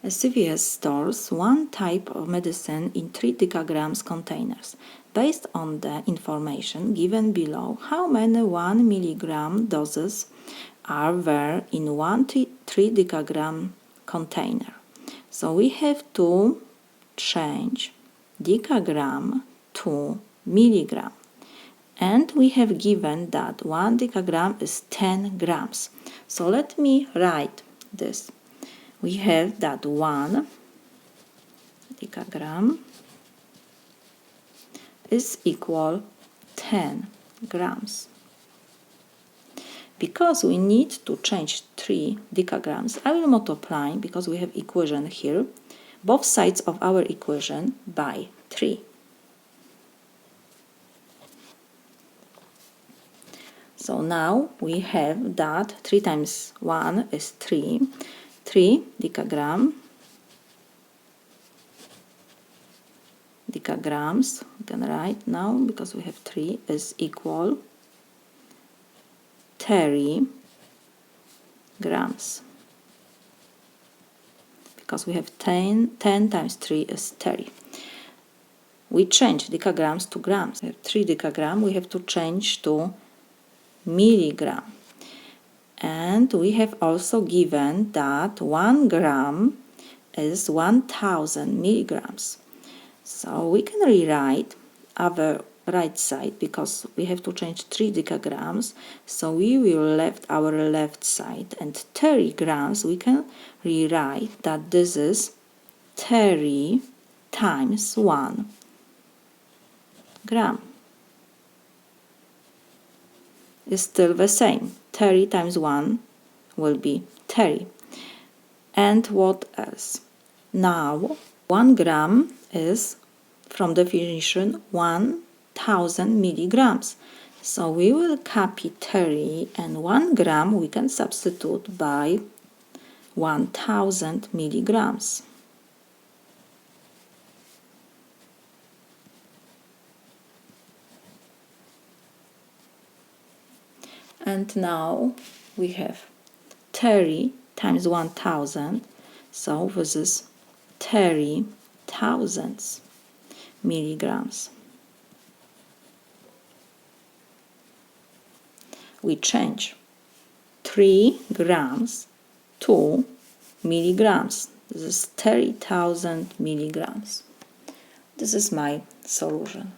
CVS stores one type of medicine in 3 decagrams containers. Based on the information given below, how many 1 milligram doses are there in one 3 decagram container? So we have to change decagram to milligram. And we have given that 1 decagram is 10 grams. So let me write this. We have that 1 decagram is equal 10 grams. Because we need to change 3 decagrams, I will multiply, because we have equation here, both sides of our equation by 3. So now we have that 3 times 1 is 3. 3 decagrams, we can write now, because we have 3, is equal 30 grams. Because we have 10 times 3 is 30. We change decagrams to grams. We have 3 decagrams, we have to change to milligram. And we have also given that 1 gram is 1000 milligrams. So we can rewrite our right side, because we have to change 3 decagrams. So we will left our left side, and 30 grams we can rewrite that this is 30 times 1 gram. Is still the same. 30 times 1 will be 30. And what else? Now 1 gram is, from definition, 1000 milligrams. So we will copy 30, and 1 gram we can substitute by 1000 milligrams. And now we have 30 times 1000, so this is 30,000 milligrams. We change 3 grams to milligrams. This is 30,000 milligrams. This is my solution.